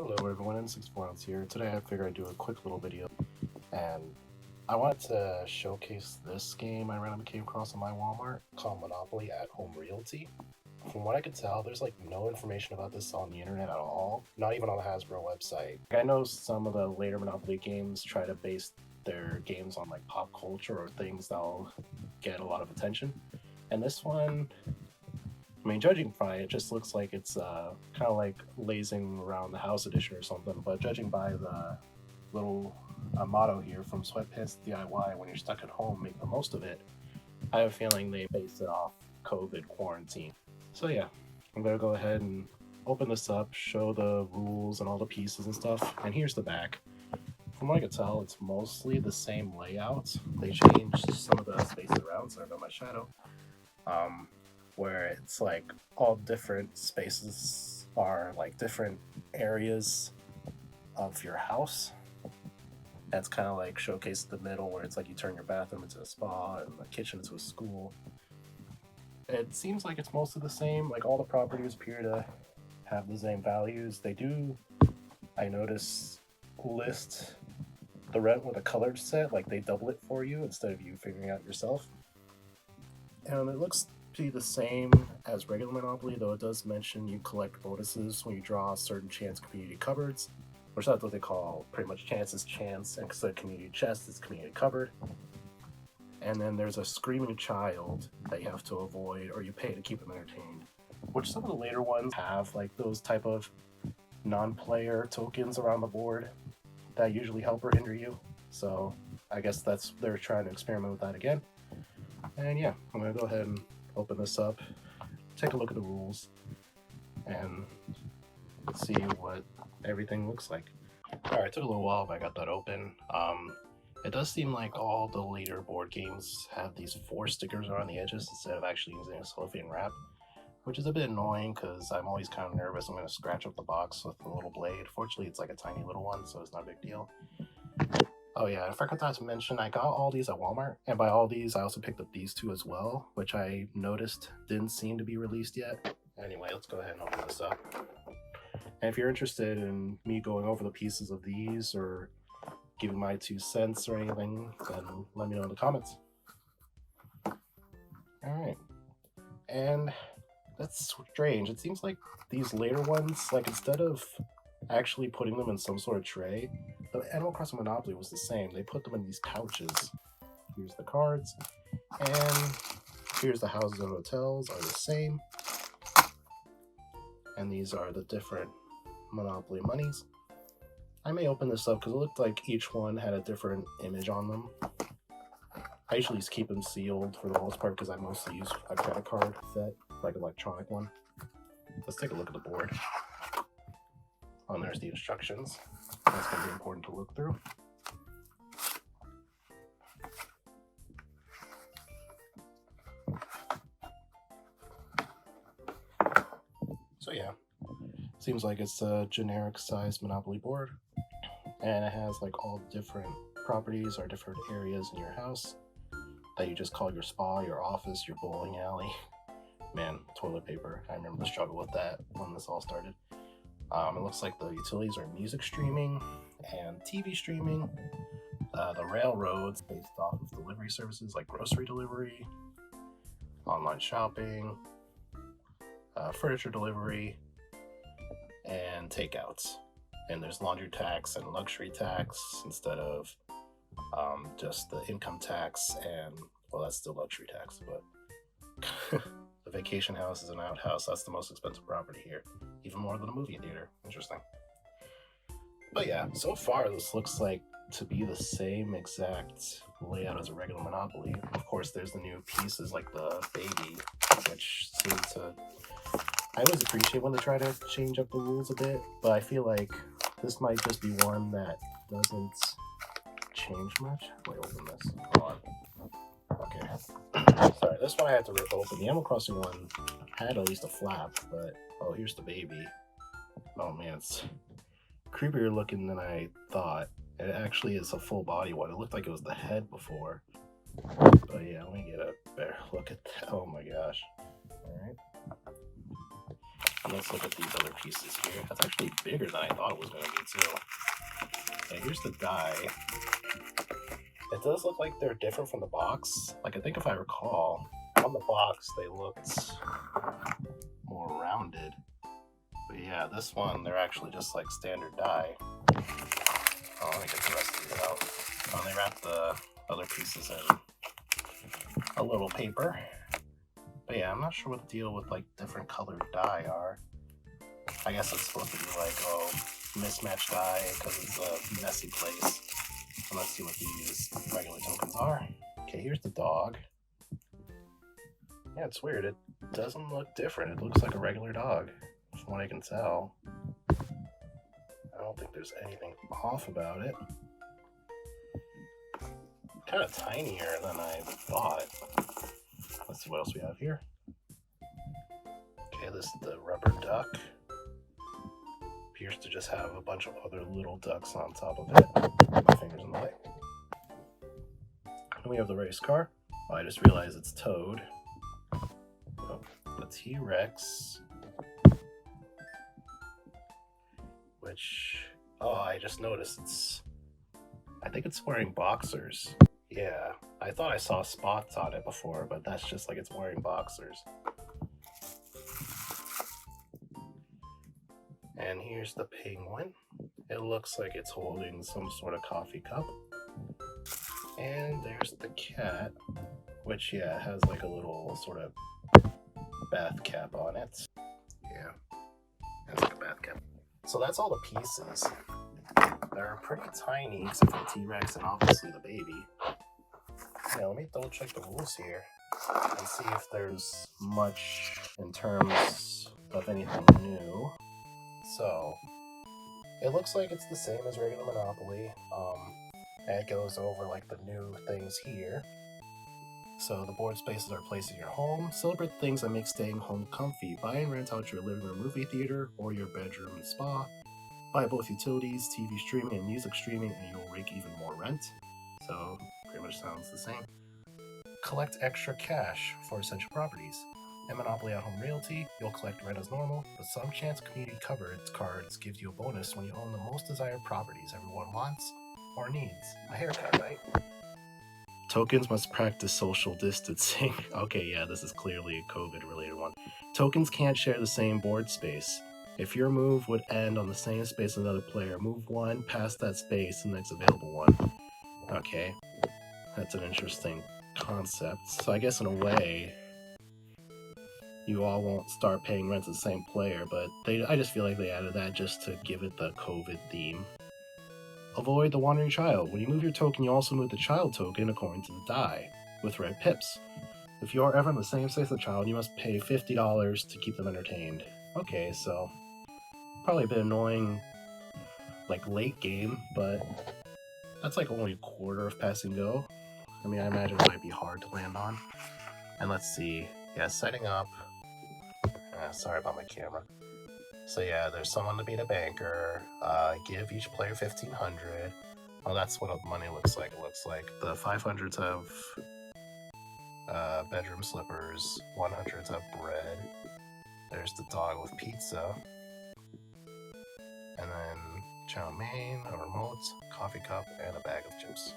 Hello everyone, N64 here. Today I figured I'd do a quick little video, and I wanted to showcase this game I randomly came across on my Walmart called Monopoly at Home Realty. From what I could tell, there's like no information about this on the internet at all, not even on the Hasbro website. I know some of the later Monopoly games try to base their games on like pop culture or things that'll get a lot of attention, and this one, I mean, judging by it, just looks like it's kind of like lazing around the house edition or something. But judging by the little motto here from Sweatpants DIY, when you're stuck at home, make the most of it, I have a feeling they based it off COVID quarantine. So yeah, I'm gonna go ahead and open this up, show the rules and all the pieces and stuff. And here's the back. From what I can tell, it's mostly the same layout. They changed some of the space around, so I got my shadow. Where it's like all different spaces are like different areas of your house. That's kind of like showcased the middle, where it's like you turn your bathroom into a spa and the kitchen into a school. It seems like it's mostly the same. Like all the properties appear to have the same values. They do, I notice, list the rent with a colored set. Like they double it for you instead of you figuring out yourself. And it looks the same as regular Monopoly, though it does mention you collect bonuses when you draw certain chance community cupboards, which that's what they call pretty much chance, and instead of community chest, it's community cupboard. And then there's a screaming child that you have to avoid, or you pay to keep them entertained, which some of the later ones have like those type of non-player tokens around the board that usually help or hinder you. So I guess they're trying to experiment with that again. And yeah, I'm gonna go ahead and open this up, take a look at the rules, and see what everything looks like. Alright, it took a little while, but I got that open. It does seem like all the later board games have these 4 stickers around the edges instead of actually using a cellophane wrap, which is a bit annoying because I'm always kind of nervous I'm going to scratch up the box with a little blade. Fortunately, it's like a tiny little one, so it's not a big deal. Oh yeah, I forgot to mention, I got all these at Walmart, and by all these, I also picked up these 2 as well, which I noticed didn't seem to be released yet. Anyway, let's go ahead and open this up. And if you're interested in me going over the pieces of these, or giving my 2 cents or anything, then let me know in the comments. Alright, and that's strange. It seems like these later ones, like instead of actually putting them in some sort of tray, the Animal Crossing Monopoly was the same. They put them in these pouches. Here's the cards, and here's the houses and hotels are the same. And these are the different Monopoly monies. I may open this up because it looked like each one had a different image on them. I usually just keep them sealed for the most part because I mostly use a credit card set, like an electronic one. Let's take a look at the board. Oh, there's the instructions. That's going to be important to look through. So yeah, seems like it's a generic size Monopoly board, and it has like all different properties or different areas in your house that you just call your spa, your office, your bowling alley. Man, toilet paper. I remember the struggle with that when this all started. It looks like the utilities are music streaming and TV streaming. The railroads based off of delivery services like grocery delivery, online shopping, furniture delivery, and takeouts. And there's laundry tax and luxury tax instead of just the income tax, and well, that's still luxury tax, but the vacation house is an outhouse. That's the most expensive property here, even more than a movie theater. Interesting. But yeah, so far this looks like to be the same exact layout as a regular Monopoly. Of course, there's the new pieces like the baby, which seem to... I always appreciate when they try to change up the rules a bit, but I feel like this might just be one that doesn't change much. Wait, open this. Hold on. Okay. Sorry, this one I had to rip open. The Animal Crossing one had at least a flap, but... Oh, here's the baby. Oh man, it's creepier looking than I thought. It actually is a full body one. It looked like it was the head before. But yeah, let me get a better look at that. Oh my gosh. Alright. let's look at these other pieces here. That's actually bigger than I thought it was going to be, too. Yeah, here's the die. It does look like they're different from the box. Like, I think if I recall, on the box they looked more rounded. But yeah, this one, they're actually just like standard die. Oh, let me get the rest of it out. Oh, they wrapped the other pieces in a little paper. But yeah, I'm not sure what the deal with like different colored die are. I guess it's supposed to be like, oh, mismatched die because it's a messy place. And let's see what these regular tokens are. Okay, here's the dog. Yeah, it's weird. It doesn't look different. It looks like a regular dog, from what I can tell. I don't think there's anything off about it. Kind of tinier than I thought. Let's see what else we have here. Okay, this is the rubber duck. Appears to just have a bunch of other little ducks on top of it. My fingers in the way. And we have the race car. Oh, I just realized it's Toad. Oh, the T-Rex. Which, oh, I just noticed I think it's wearing boxers. Yeah, I thought I saw spots on it before, but that's just like it's wearing boxers. And here's the penguin. It looks like it's holding some sort of coffee cup. And there's the cat, which, yeah, has like a little sort of bath cap on it. Yeah, has like a bath cap. So that's all the pieces. They're pretty tiny, except for the T-Rex and obviously the baby. Yeah, let me double check the rules here and see if there's much in terms of anything new. So, it looks like it's the same as regular Monopoly. And it goes over like the new things here. So the board spaces are placed in your home. Celebrate things that make staying home comfy. Buy and rent out your living room movie theater or your bedroom and spa. Buy both utilities, TV streaming, and music streaming, and you'll rake even more rent. So, pretty much sounds the same. Collect extra cash for essential properties. In Monopoly at Home Realty, you'll collect rent as normal, but some chance community coverage cards gives you a bonus when you own the most desired properties everyone wants or needs. A haircut, right? Tokens must practice social distancing. Okay, yeah, this is clearly a COVID-related one. Tokens can't share the same board space. If your move would end on the same space as another player, move one past that space to the next available one. Okay, that's an interesting concept. So I guess in a way, you all won't start paying rent to the same player, but I just feel like they added that just to give it the COVID theme. Avoid the wandering child. When you move your token, you also move the child token according to the die, with red pips. If you are ever in the same space as the child, you must pay $50 to keep them entertained. Okay, so probably a bit annoying, like late game, but that's like only a quarter of pass and go. I mean, I imagine it might be hard to land on. And let's see, yeah, setting up. Sorry about my camera. So yeah, there's someone to beat a banker. Give each player 1,500. Well, that's what money looks like. It looks like the 500s have bedroom slippers, 100s have bread. There's the dog with pizza. And then chow mein, a remote, coffee cup, and a bag of chips.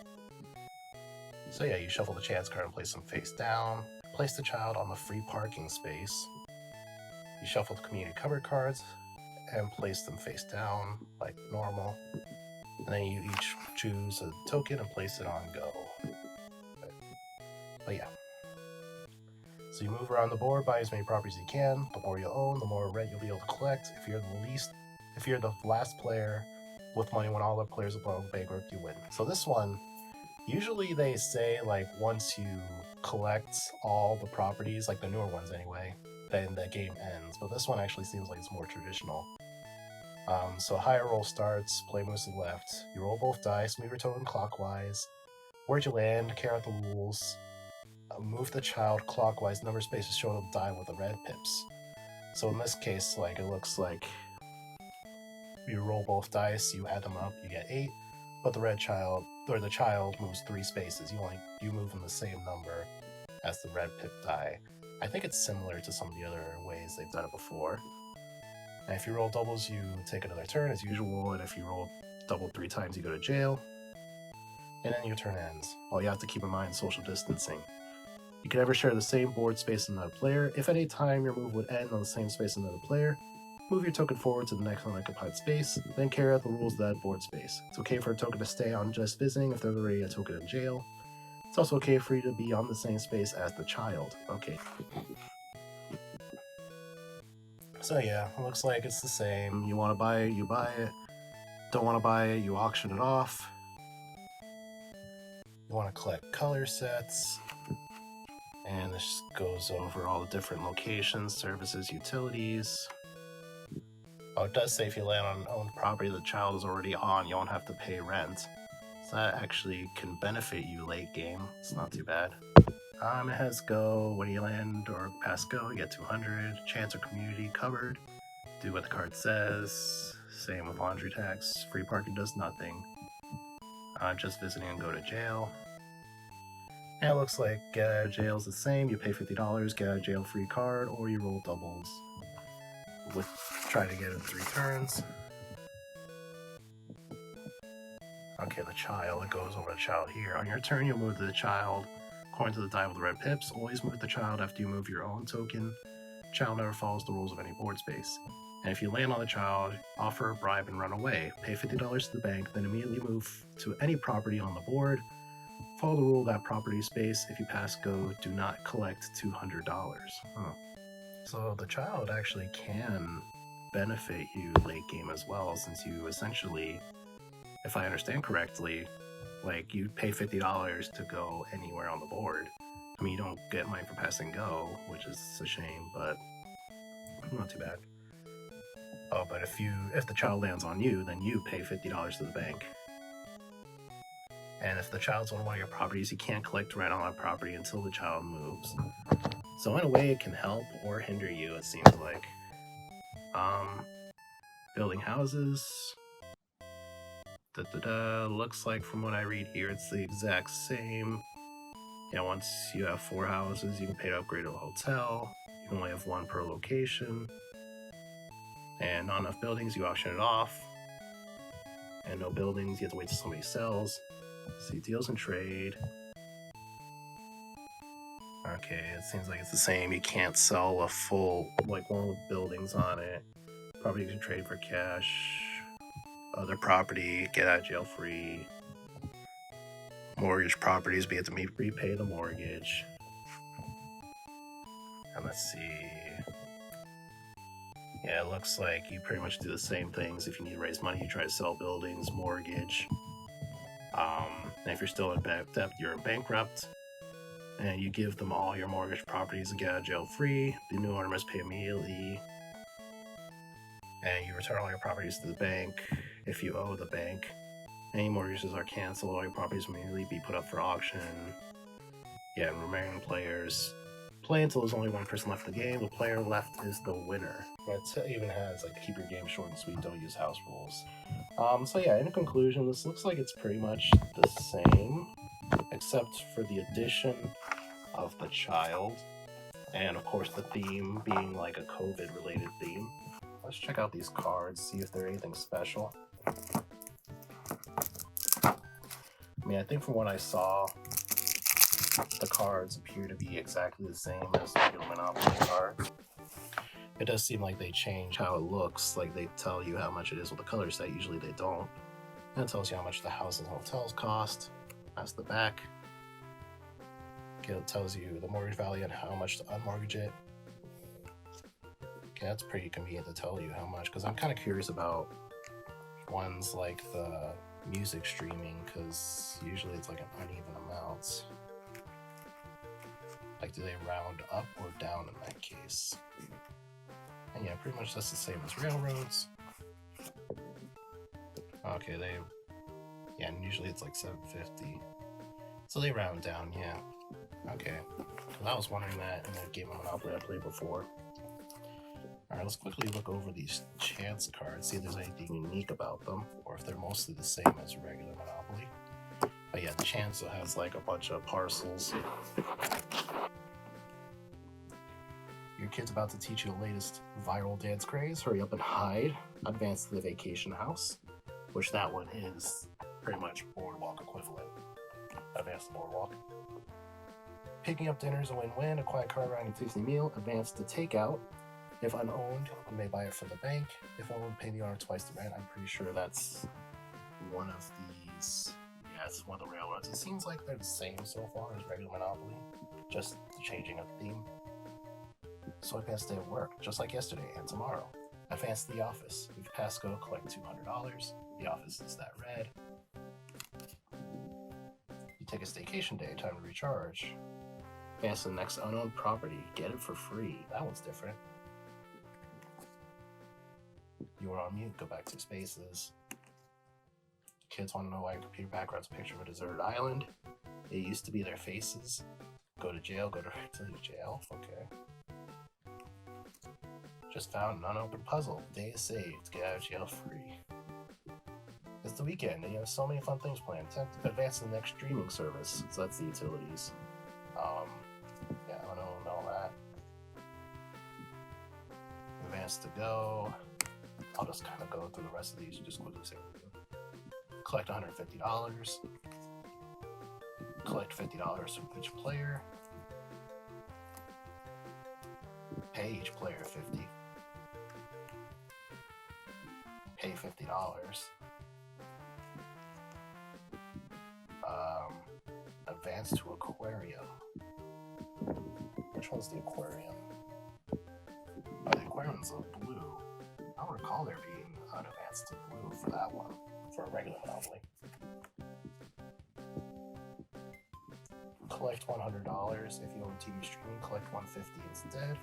So yeah, you shuffle the chance card and place them face down. Place the child on the free parking space. You shuffle the community cover cards and place them face down like normal. And then you each choose a token and place it on go. But yeah. So you move around the board, buy as many properties as you can. The more you own, the more rent you'll be able to collect. If you're the last player with money when all the players above bankrupt, you win. So this one, usually they say like once you collect all the properties, like the newer ones anyway, then the game ends. But this one actually seems like it's more traditional. So higher roll starts, play moves to the left. You roll both dice, move your token clockwise. Where'd you land? Carry out the rules. Move the child clockwise. Number of spaces shown on the die with the red pips. So in this case, like it looks like you roll both dice, you add them up, you get 8. But the child moves 3 spaces. You move in the same number as the red pip die. I think it's similar to some of the other ways they've done it before. And if you roll doubles, you take another turn as usual, and if you roll double 3 times, you go to jail. And then your turn ends. All you have to keep in mind is social distancing. You can never share the same board space as another player. If at any time your move would end on the same space as another player, move your token forward to the next unoccupied space, then carry out the rules of that board space. It's okay for a token to stay on just visiting if there's already a token in jail. It's also okay for you to be on the same space as the child. Okay. So yeah, it looks like it's the same. You want to buy it, you buy it. Don't want to buy it, you auction it off. You want to collect color sets. And this goes over all the different locations, services, utilities. Oh, it does say if you land on owned property the child is already on, you won't have to pay rent. So that actually can benefit you late game. It's not too bad. It has go. When you land or pass go, you get 200. Chance or community covered. Do what the card says. Same with laundry tax. Free parking does nothing. Just visiting and go to jail. And it looks like get out of jail is the same. You pay $50, get out of jail free card, or you roll doubles. With try to get it in 3 turns. Okay, the child. It goes over the child here. On your turn, you'll move the child. According to the die with the red pips, always move the child after you move your own token. Child never follows the rules of any board space. And if you land on the child, offer a bribe and run away. Pay $50 to the bank, then immediately move to any property on the board. Follow the rule of that property space. If you pass go, do not collect $200. Huh. So the child actually can benefit you late game as well, since you essentially, if I understand correctly, like you pay $50 to go anywhere on the board. I mean, you don't get money for passing go, which is a shame, but not too bad. Oh, but if the child lands on you, then you pay $50 to the bank. And if the child's on one of your properties, you can't collect rent on that property until the child moves. So in a way, it can help or hinder you, it seems like. Building houses. Looks like from what I read here, it's the exact same. Yeah, once you have 4 houses, you can pay to upgrade a hotel. You can only have 1 per location. And not enough buildings, you auction it off. And no buildings, you have to wait till somebody sells. See deals and trade. Okay, it seems like it's the same. You can't sell a full, like one with buildings on it. Property you can trade for cash. Other property, get out of jail free. Mortgage properties, but you have to repay the mortgage. And let's see. Yeah, it looks like you pretty much do the same things. If you need to raise money, you try to sell buildings, mortgage. And if you're still in debt, you're bankrupt. And you give them all your mortgage properties and get out of jail free. The new owner must pay immediately. And you return all your properties to the bank if you owe the bank. Any mortgages are canceled, all your properties will immediately be put up for auction. Yeah, and remaining players play until there's only 1 person left in the game. The player left is the winner. It even has like keep your game short and sweet, don't use house rules. So yeah, in conclusion, this looks like it's pretty much the same, except for the addition of the child, and of course the theme being like a COVID related theme. Let's check out these cards, see if they're anything special. I mean, I think from what I saw, the cards appear to be exactly the same as regular Monopoly cards. It does seem like they change how it looks, like they tell you how much it is with the color set. Usually they don't. And it tells you how much the houses and hotels cost. That's the back. Okay, it tells you the mortgage value and how much to unmortgage it. Okay, that's pretty convenient to tell you how much, because I'm kind of curious about ones like the music streaming, because usually it's like an uneven amount. Like, do they round up or down in that case? And yeah, pretty much that's the same as railroads. Okay, yeah, and usually it's like 750. So they round down, yeah. Okay, because I was wondering that in a game of Monopoly I played before. Alright, let's quickly look over these chance cards, see if there's anything unique about them, or if they're mostly the same as regular Monopoly. But yeah, the chance has like a bunch of parcels. Your kid's about to teach you the latest viral dance craze. Hurry up and hide. Advance to the vacation house, which that one is pretty much boardwalk equivalent. Advance to boardwalk. Picking up dinner is a win-win. A quiet car ride and tasty meal. Advance to takeout. If unowned, you may buy it from the bank. If owned, pay the owner twice the rent. I'm pretty sure that's one of these. Yeah, it's one of the railroads. It seems like they're the same so far as regular Monopoly, just changing of the theme. So advance day at work, just like yesterday and tomorrow. Advance to the office. If pass go, collect $200. The office is that red. You take a staycation day, time to recharge. Advance to the next unowned property, get it for free. That one's different. You are on mute, go back 2 spaces. Kids want to know why your computer background's a picture of a deserted island. It used to be their faces. Go to jail, go directly to jail. Okay. Just found an unopened puzzle. Day is saved. Get out of jail free. It's the weekend and you have so many fun things planned. Advance to the next streaming service. So that's the utilities. Yeah, I don't know that. Advance to go. I'll just kind of go through the rest of these and just quickly say what we do. Collect $150. Collect $50 from each player. Pay each player $50. Pay $50. Advance to aquarium. Which one's the aquarium? Oh, the aquarium's blue. I don't recall there being an advance to blue for that one, for a regular Monopoly. Collect $100. If you own TV streaming, collect $150 instead.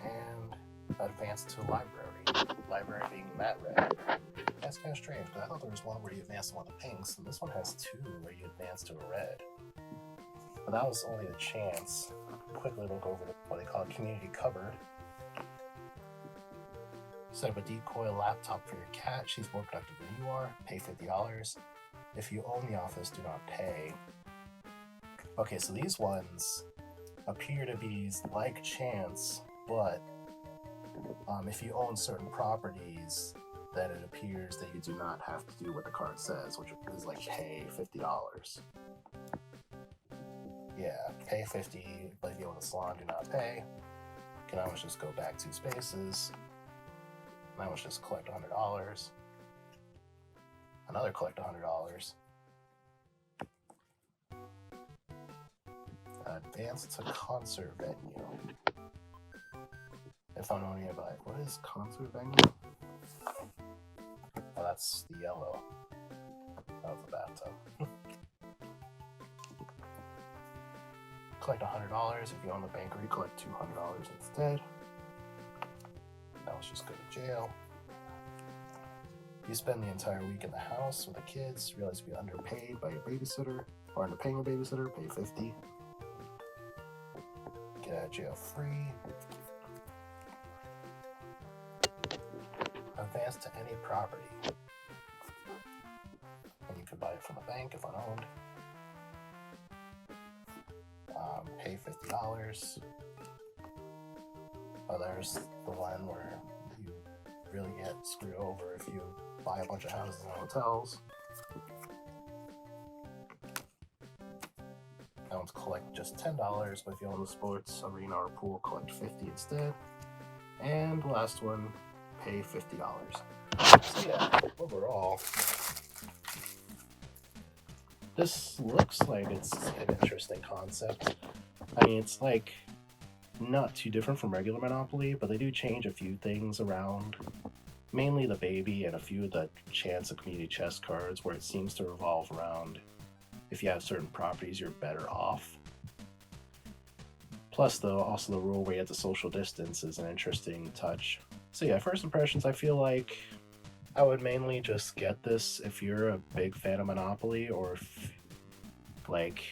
And advance to library. Library being that red. That's kind of strange, because I thought there was one where you advance to one of the pinks, and this one has 2 where you advance to a red. But that was only a chance. Quickly look over to what they call a community cupboard. Set up a decoy laptop for your cat. She's more productive than you are. Pay $50. If you own the office, do not pay. Okay, so these ones appear to be like chance, but if you own certain properties, then it appears that you do not have to do what the card says, which is like pay $50. Yeah, pay $50, but if you own a salon, do not pay. You can always just go back 2 spaces. And I was just collect $100. Another collect $100. Advance to concert venue. If I'm only like, what is concert venue? Oh, that's the yellow. That was the bathtub. Collect $100. If you own the bakery, collect $200 instead. Now let's just go to jail. You spend the entire week in the house with the kids, realize you be underpaid by your babysitter, or underpaying your babysitter, pay $50. Get out of jail free. Advance to any property. And you can buy it from the bank if unowned. Pay $50. Oh, there's the one where you really get screwed over if you buy a bunch of houses and hotels. That one's collect just $10, but if you own the sports arena or pool, collect $50 instead. And the last one, pay $50. So yeah, overall, this looks like it's an interesting concept. I mean, it's like not too different from regular Monopoly, but they do change a few things around. Mainly the baby and a few of the chance of community chest cards, where it seems to revolve around if you have certain properties, you're better off. Plus, though, also the rule where you have to social distance is an interesting touch. So yeah, first impressions, I feel like I would mainly just get this if you're a big fan of Monopoly, or if, like,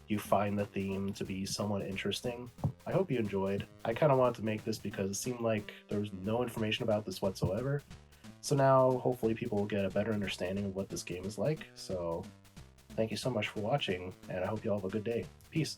you find the theme to be somewhat interesting. I hope you enjoyed. I kind of wanted to make this because it seemed like there was no information about this whatsoever. So now, hopefully people will get a better understanding of what this game is like. So, thank you so much for watching, and I hope you all have a good day. Peace.